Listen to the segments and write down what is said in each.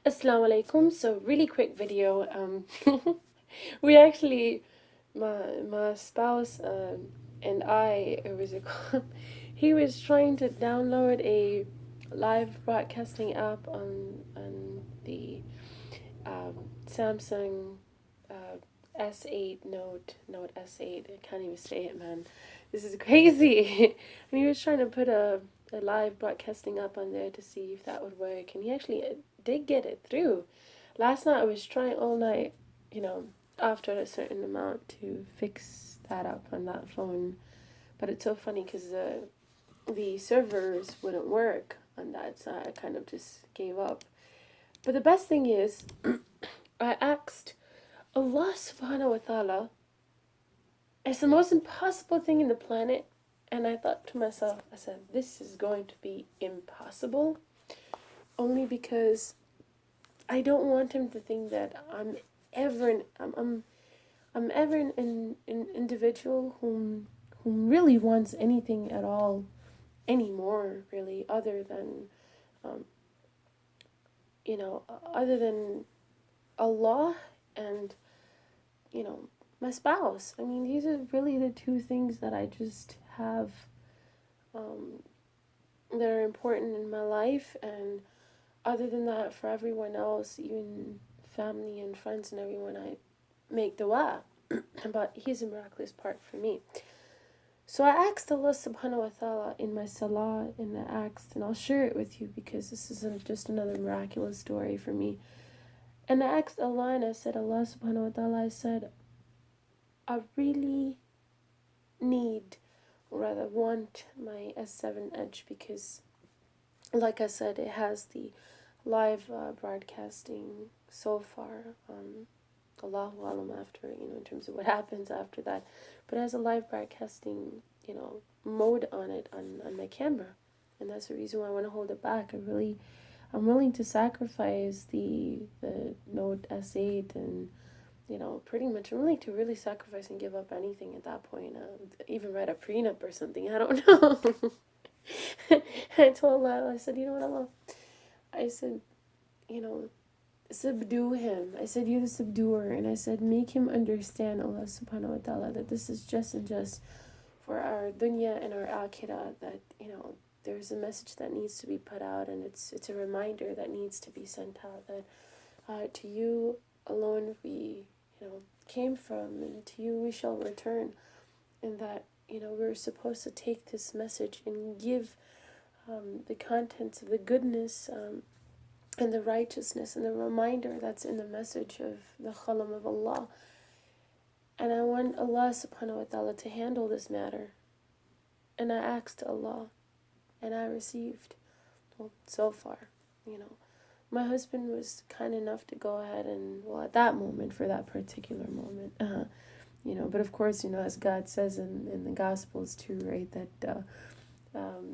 Assalamu alaikum. So really quick video. We actually, my spouse and I, it was a, he was trying to download a live broadcasting app on the Samsung S8 Note S8. I can't even say it, man. This is crazy. And he was trying to put a live broadcasting up on there to see if that would work, and he actually did get it through. Last night I was trying all night, you know, after a certain amount to fix that up on that phone. But it's so funny because the servers wouldn't work on that, so I kind of just gave up. But the best thing is, I asked Allah subhanahu wa ta'ala, it's the most impossible thing in the planet. And I thought to myself, I said, this is going to be impossible. Only because I don't want him to think that I'm ever an individual whom really wants anything at all anymore, really, other than, um, other than Allah and, you know, my spouse. I mean, these are really the two things that I just have um, that are important in my life. And other than that, for everyone else, even family and friends and everyone, I make dua. But he's a miraculous part for me. So I asked Allah subhanahu wa ta'ala in my salah, and I asked, and I'll share it with you because this isn't just another miraculous story for me. And I asked Allah and I said, Allah subhanahu wa ta'ala, I said, I really need, or rather want, my S7 Edge because, like I said, it has the live broadcasting so far. Allahu alam after, in terms of what happens after that. But it has a live broadcasting, mode on it on my camera. And that's the reason why I want to hold it back. I'm willing to sacrifice the Note S8 and pretty much I'm willing to really sacrifice and give up anything at that point. Even write a prenup or something. I don't know. I told Allah, I said, you know what, Allah? I said, you know, subdue him. I said, you're the subduer. And I said, make him understand, Allah subhanahu wa ta'ala, that this is just and just for our dunya and our akhirah, that, there's a message that needs to be put out, and it's a reminder that needs to be sent out, that to you alone we, came from, and to you we shall return. And that, we're supposed to take this message and give the contents of the goodness and the righteousness and the reminder that's in the message of the khalam of Allah. And I want Allah subhanahu wa ta'ala to handle this matter. And I asked Allah, and I received. Well, so far, my husband was kind enough to go ahead and, well, at that moment, for that particular moment, but of course, as God says in the Gospels too, right, that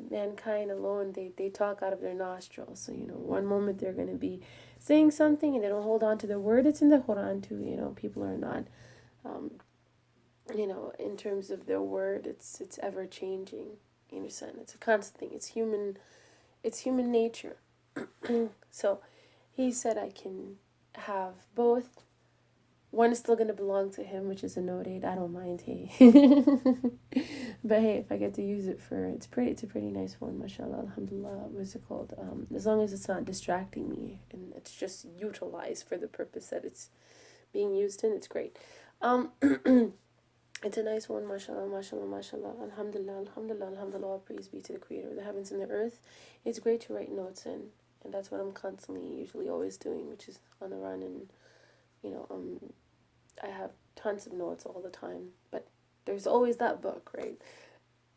mankind alone, they talk out of their nostrils. So, one moment they're going to be saying something and they don't hold on to the word. It's in the Quran too, people are not, in terms of their word, it's ever changing. You understand? It's a constant thing. It's human nature. So he said I can have both. One is still going to belong to him, which is a Note 8. I don't mind, hey. But hey, if I get to use it for, it's a pretty nice phone, mashallah, alhamdulillah. What's it called? As long as it's not distracting me and it's just utilized for the purpose that it's being used in, it's great. It's a nice one, mashallah, mashallah, mashallah, alhamdulillah, alhamdulillah, alhamdulillah, all praise be to the creator of the heavens and the earth. It's great to write notes in, and that's what I'm constantly, usually always doing, which is on the run. And I have tons of notes all the time, but there's always that book, right?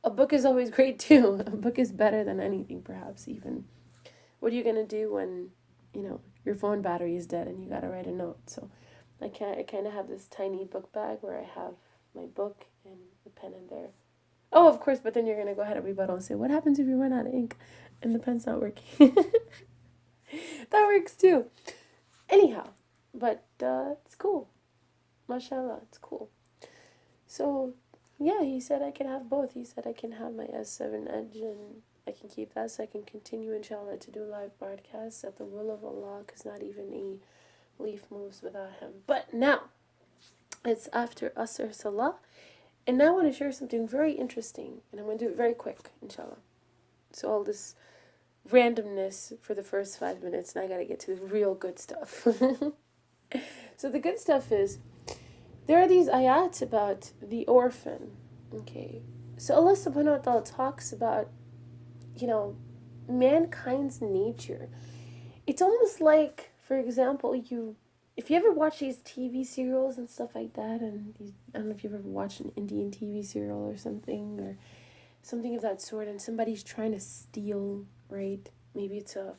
A book is always great too. A book is better than anything, perhaps, even. What are you gonna do when, your phone battery is dead and you gotta write a note? So I kind of have this tiny book bag where I have my book and the pen in there. Oh, of course, but then you're gonna go ahead and rebuttal and say, what happens if you run out of ink and the pen's not working? That works too. Anyhow, but it's cool. Mashallah, it's cool. So, yeah, he said I can have both. He said I can have my S7 Edge I can keep that so I can continue, inshallah, to do live broadcasts at the will of Allah, because not even a leaf moves without Him. But now, it's after Asr Salah, and now I want to share something very interesting, and I'm going to do it very quick, inshallah. So all this randomness for the first 5 minutes, and I got to get to the real good stuff. So the good stuff is, there are these ayats about the orphan, okay? So Allah subhanahu wa ta'ala talks about, mankind's nature. It's almost like, for example, if you ever watch these TV serials and stuff like that, and I don't know if you've ever watched an Indian TV serial or something of that sort, and somebody's trying to steal, right? Maybe it's a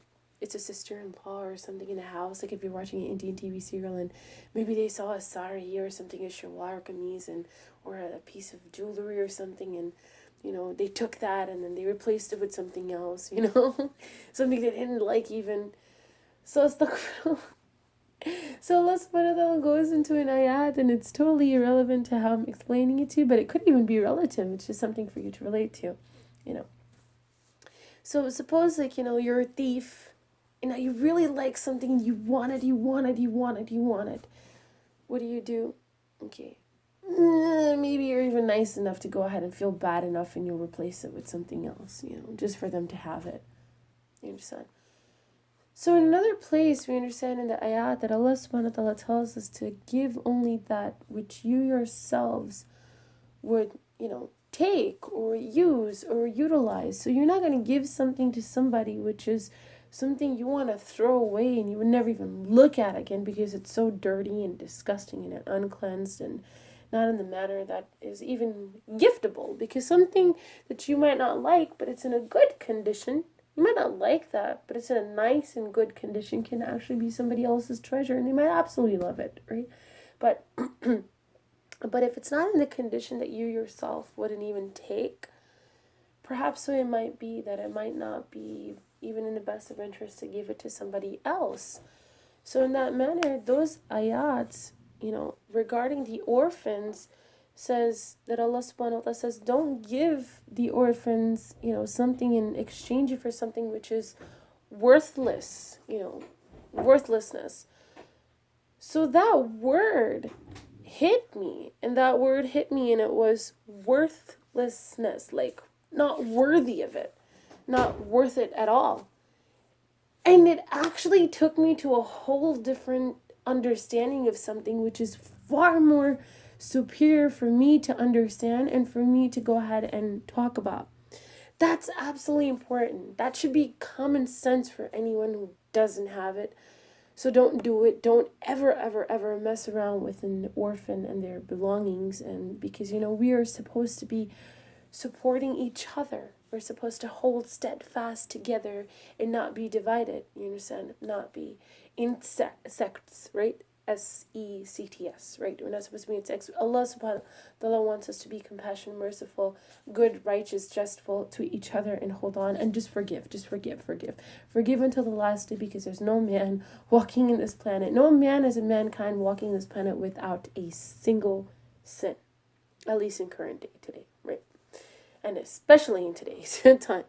sister-in-law or something in the house, like if you're watching an Indian TV serial, and maybe they saw a sari or something, a shalwar or kameez, or a piece of jewelry or something, and they took that and then they replaced it with something else, something they didn't like even. So So Allah subhanahu wa ta'ala goes into an ayat, and it's totally irrelevant to how I'm explaining it to you, but it could even be relative. It's just something for you to relate to, So suppose, you're a thief, and you really like something, and you want it. What do? Okay. Maybe you're even nice enough to go ahead and feel bad enough, and you'll replace it with something else, just for them to have it. You understand? So in another place, we understand in the ayat that Allah subhanahu wa ta'ala tells us to give only that which you yourselves would, take or use or utilize. So you're not going to give something to somebody which is something you want to throw away and you would never even look at again because it's so dirty and disgusting and uncleansed and not in the manner that is even giftable. Because something that you might not like, but it's in a good condition, you might not like that, but it's in a nice and good condition, can actually be somebody else's treasure, and they might absolutely love it, right? But but if it's not in the condition that you yourself wouldn't even take, perhaps so it might be that it might not be even in the best of interest to give it to somebody else. So in that manner, those ayats, regarding the orphans, says that Allah subhanahu wa ta'ala says, don't give the orphans, something in exchange for something which is worthless, worthlessness. So that word hit me, and it was worthlessness, like not worthy of it, not worth it at all. And it actually took me to a whole different understanding of something which is far more superior for me to understand and for me to go ahead and talk about. That's absolutely important. That should be common sense for anyone who doesn't have it. So don't do it. Don't ever, ever, ever mess around with an orphan and their belongings. And because, we are supposed to be supporting each other. We're supposed to hold steadfast together and not be divided. You understand? Not be in sects, right? SECTS, right? We're not supposed to be in sects. Allah subhanahu wa ta'ala wants us to be compassionate, merciful, good, righteous, justful to each other, and hold on and just forgive. Forgive until the last day, because there's no man walking in this planet. No man as a mankind walking this planet without a single sin. At least in current day today, right? And especially in today's time.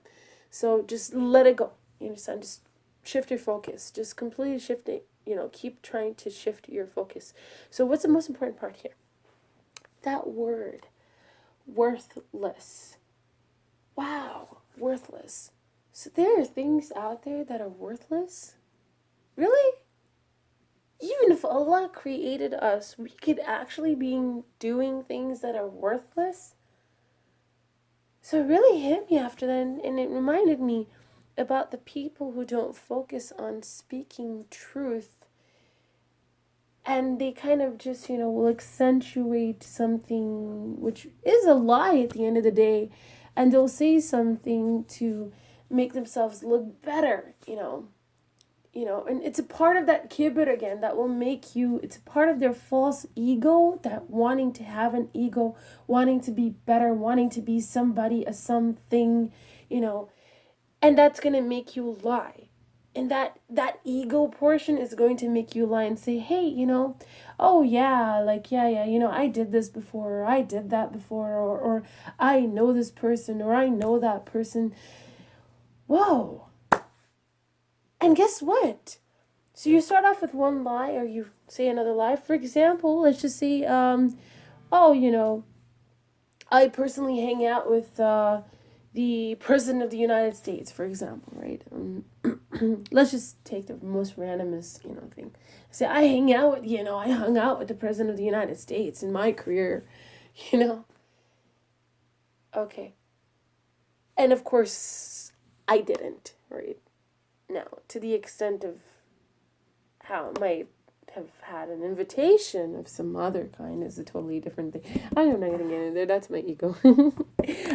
So just let it go. You understand? Just shift your focus. Just completely shift it. Keep trying to shift your focus. So what's the most important part here? That word, worthless. Wow, worthless. So there are things out there that are worthless? Really? Even if Allah created us, we could actually be doing things that are worthless? So it really hit me after that, and it reminded me about the people who don't focus on speaking truth, and they kind of just, will accentuate something which is a lie at the end of the day, and they'll say something to make themselves look better, and it's a part of that kibr again that will make you, it's a part of their false ego, that wanting to have an ego, wanting to be better, wanting to be somebody, a something, and that's going to make you lie. And that ego portion is going to make you lie and say, hey, oh yeah, I did this before, or I did that before, or I know this person, or I know that person. Whoa. And guess what? So you start off with one lie, or you say another lie. For example, let's just say, I personally hang out with the President of the United States, for example, right? Let's just take the most randomest, thing. Say, I hung out with the President of the United States in my career, you know? Okay. And of course, I didn't, right? Now, to the extent of how it might have had an invitation of some other kind is a totally different thing. I'm not going to get into there. That's my ego.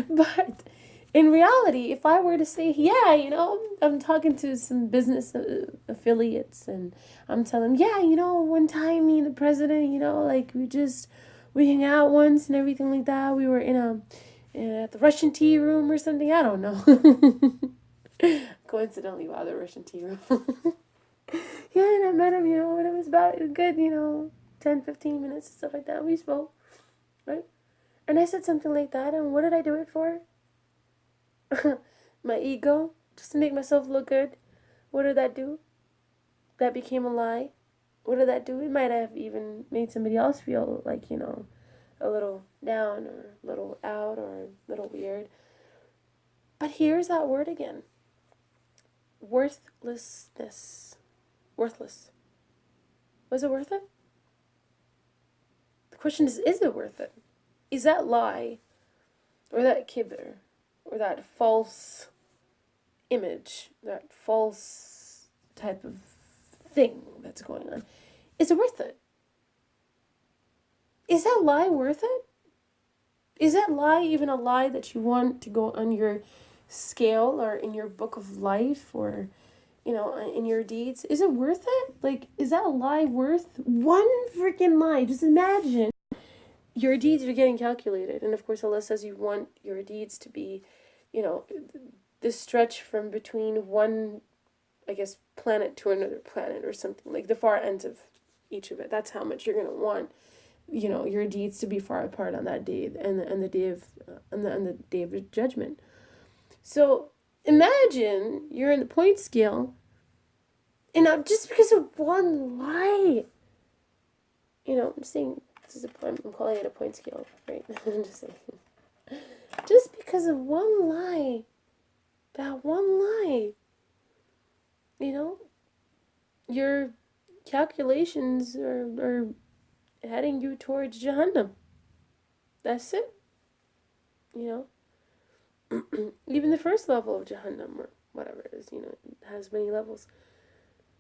But in reality, if I were to say, yeah, I'm talking to some business affiliates and I'm telling them, yeah, one time me and the president, like we hang out once and everything like that. We were at the Russian tea room or something. I don't know. Coincidentally, wow, the Russian tea room. Yeah, and I met him, when it was about a good, 10, 15 minutes and stuff like that. We spoke, right? And I said something like that, and what did I do it for? My ego, just to make myself look good. What did that do? That became a lie. What did that do? It might have even made somebody else feel like, a little down or a little out or a little weird. But here's that word again. Worthlessness. Worthless. Was it worth it? The question is it worth it? Is that lie, or that kibber, or that false image, that false type of thing that's going on, is it worth it? Is that lie worth it? Is that lie even a lie that you want to go on your scale or in your book of life or in your deeds? Is it worth it? Like, is that lie worth one freaking lie? Just imagine your deeds are getting calculated. And of course, Allah says you want your deeds to be, this stretch from between one, I guess, planet to another planet or something, like the far ends of each of it. That's how much you're going to want, your deeds to be far apart on that day and the day of, and the day of judgment. So imagine you're in the point scale, and just because of one lie, I'm saying this is a point. I'm calling it a point scale, right? I'm just saying, just because of one lie, that one lie, your calculations are heading you towards Jahannam. That's it. Even the first level of Jahannam or whatever it is, it has many levels.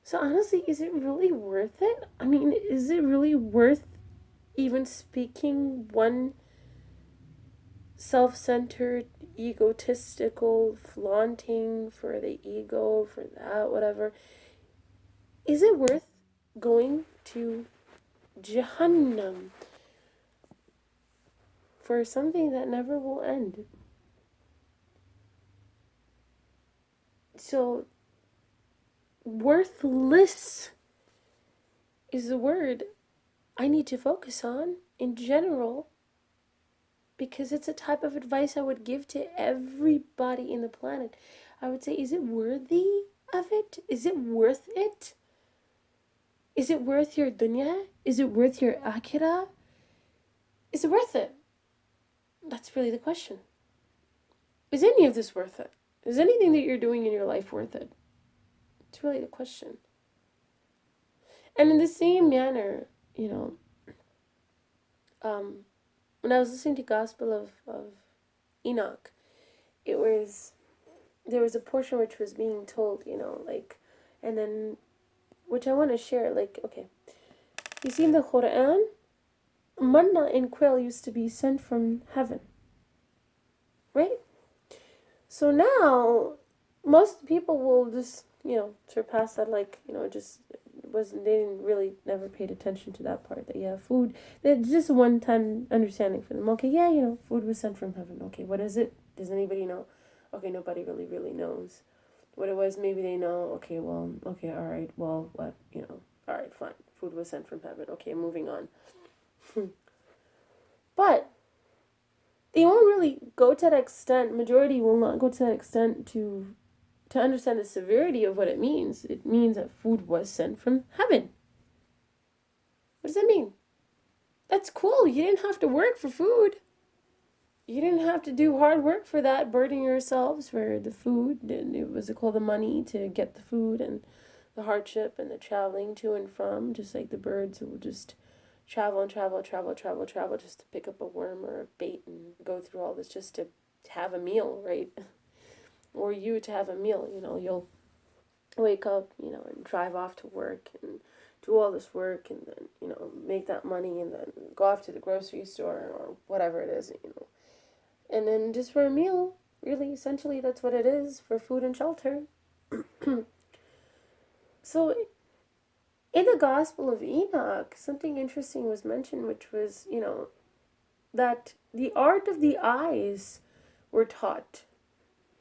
So honestly, is it really worth it? I mean, is it really worth even speaking one self-centered, egotistical, flaunting for the ego, for that, whatever? Is it worth going to Jahannam for something that never will end? So, worthless is the word I need to focus on in general, because it's a type of advice I would give to everybody in the planet. I would say, is it worthy of it? Is it worth it? Is it worth your dunya? Is it worth your akhirah? Is it worth it? That's really the question. Is any of this worth it? Is anything that you're doing in your life worth it? It's really the question. And in the same manner, when I was listening to Gospel of Enoch, there was a portion which was being told, and then, which I want to share, okay, you see in the Quran, manna and quail used to be sent from heaven, right? So now, most people will just, surpass that, they didn't really never paid attention to that part, that, food, it's just a one-time understanding for them. Okay, food was sent from heaven. Okay, what is it? Does anybody know? Okay, nobody really knows what it was. Maybe they know. Okay, well, okay, all right, well, what, all right, fine. Food was sent from heaven. Okay, moving on. But they won't really go to that extent, majority will not go to that extent to to understand the severity of what it means that food was sent from heaven. What does that mean? That's cool. You didn't have to work for food. You didn't have to do hard work for that, burden yourselves for the food, and it was called the money to get the food, and the hardship and the traveling to and from, just like the birds will just travel and travel, just to pick up a worm or a bait and go through all this just to have a meal, right? Or you to have a meal, you'll wake up, and drive off to work and do all this work and then, make that money and then go off to the grocery store or whatever it is, And then just for a meal, really, essentially, that's what it is, for food and shelter. So, in the Gospel of Enoch, something interesting was mentioned, which was, that the art of the eyes were taught.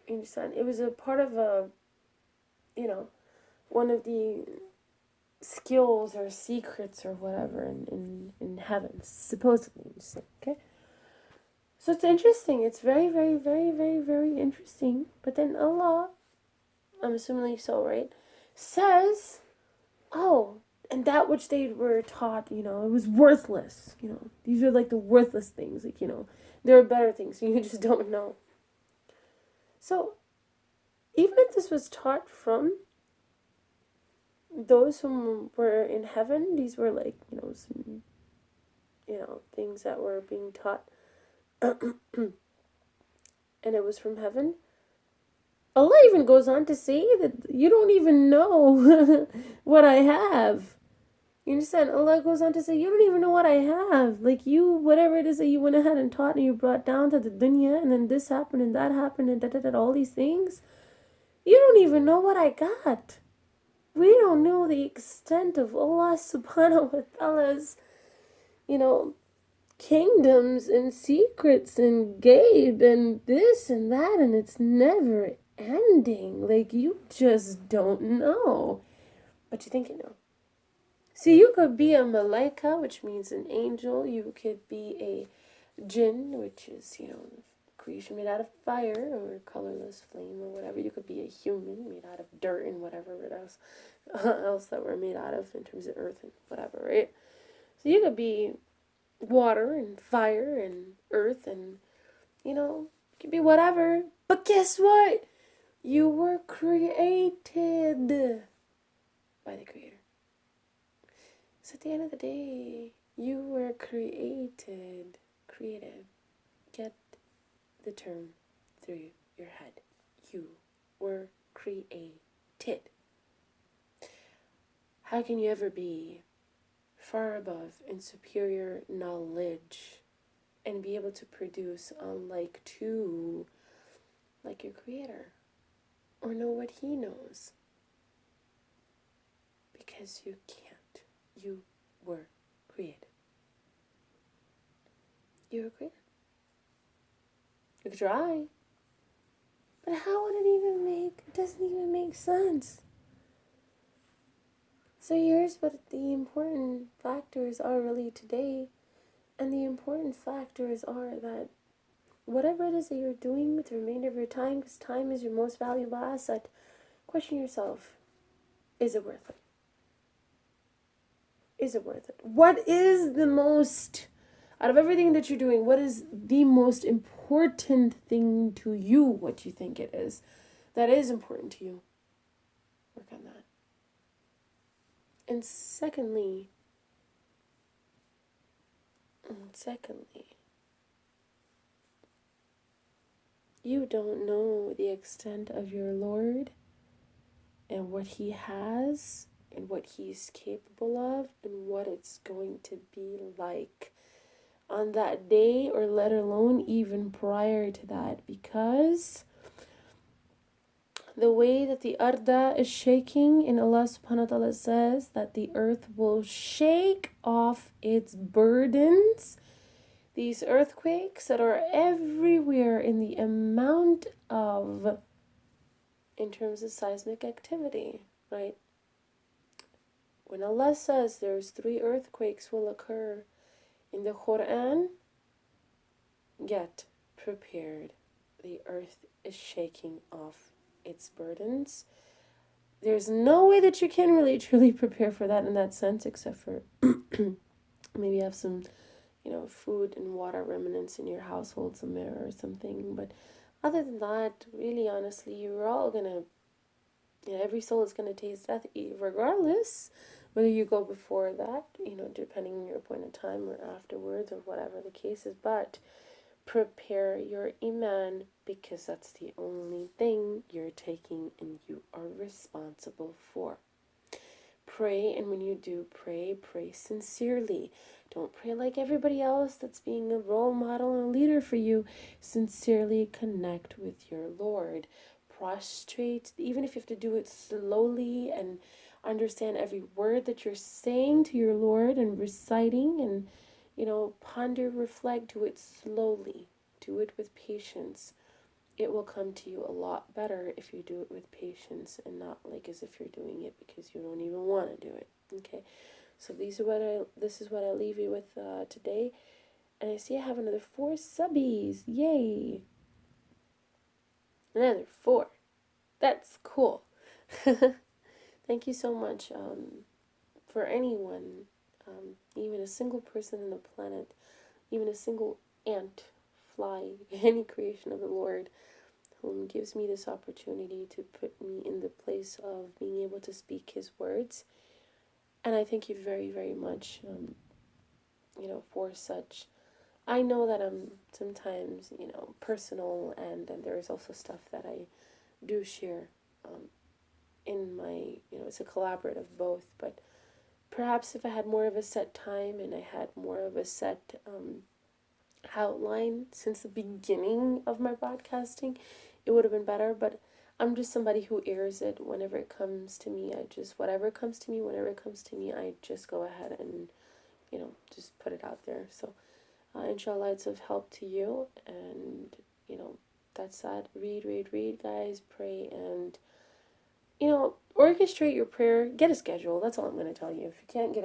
You understand? It was a part of one of the skills or secrets or whatever in heaven, supposedly, you say, okay? So it's interesting. It's very, very, very, very, very interesting. But then Allah, I'm assuming so, right, says, oh, and that which they were taught, it was worthless. These are like the worthless things. Like, there are better things. You just don't know. So even if this was taught from those who were in heaven, these were like, some, things that were being taught, and it was from heaven. Allah even goes on to say that you don't even know what I have. You understand? Allah goes on to say, you don't even know what I have. Like you, whatever it is that you went ahead and taught and you brought down to the dunya, and then this happened and that happened and da all these things. You don't even know what I got. We don't know the extent of Allah subhanahu wa ta'ala's, kingdoms and secrets and gabe and this and that, and it's never ending. Like, you just don't know. But you think you know. See, you could be a malaika, which means an angel. You could be a jinn, which is, creation made out of fire or colorless flame or whatever. You could be a human made out of dirt and whatever else that we're made out of in terms of earth and whatever, right? So you could be water and fire and earth and, it could be whatever. But guess what? You were created by the Creator. So at the end of the day, you were created. Get the term through your head. You were created. How can you ever be far above in superior knowledge and be able to produce unlike to like your Creator, or know what He knows? Because you can't. You were created. You were created. You could try, but how would it doesn't even make sense. So here's what the important factors are really today. And the important factors are that whatever it is that you're doing with the remainder of your time, because time is your most valuable asset, question yourself, is it worth it? Is it worth it? What is the most, out of everything that you're doing, what is the most important thing to you, what you think it is, that is important to you? Work on that. And secondly, you don't know the extent of your Lord and what He has and what He's capable of and what it's going to be like on that day, or let alone even prior to that, because the way that the arda is shaking, and Allah subhanahu wa ta'ala says that the earth will shake off its burdens. These earthquakes that are everywhere in the amount of, in terms of seismic activity, right? When Allah says there's 3 earthquakes will occur in the Quran, get prepared. The earth is shaking off its burdens. There's no way that you can really truly prepare for that in that sense, except for maybe have some, food and water remnants in your household somewhere or something. But other than that, really honestly, you're all gonna, every soul is gonna taste death, regardless whether you go before that, depending on your point of time or afterwards or whatever the case is. But prepare your iman, because that's the only thing you're taking and you are responsible for. Pray, and when you do pray, pray sincerely. Don't pray like everybody else that's being a role model and a leader for you. Sincerely connect with your Lord. Prostrate, even if you have to do it slowly, and understand every word that you're saying to your Lord and reciting, and ponder, reflect, do it slowly. Do it with patience. It will come to you a lot better if you do it with patience and not like as if you're doing it because you don't even want to do it. Okay, so this is what I leave you with today. And I see I have another 4 subbies. Yay! Another 4. That's cool. Thank you so much for anyone, even a single person on the planet, even a single ant, fly, any creation of the Lord, whom gives me this opportunity to put me in the place of being able to speak his words. And I thank you very, very much, for such. I know that I'm sometimes, personal, and there is also stuff that I do share in my, it's a collaborative both, but perhaps if I had more of a set time and I had more of a set outline since the beginning of my podcasting, it would have been better. But I'm just somebody who airs it whenever it comes to me. Whatever comes to me, whenever it comes to me, I just go ahead and, just put it out there. So, inshallah, it's of help to you. And, that's that. Read, guys. Pray and, orchestrate your prayer. Get a schedule. That's all I'm going to tell you. If you can't get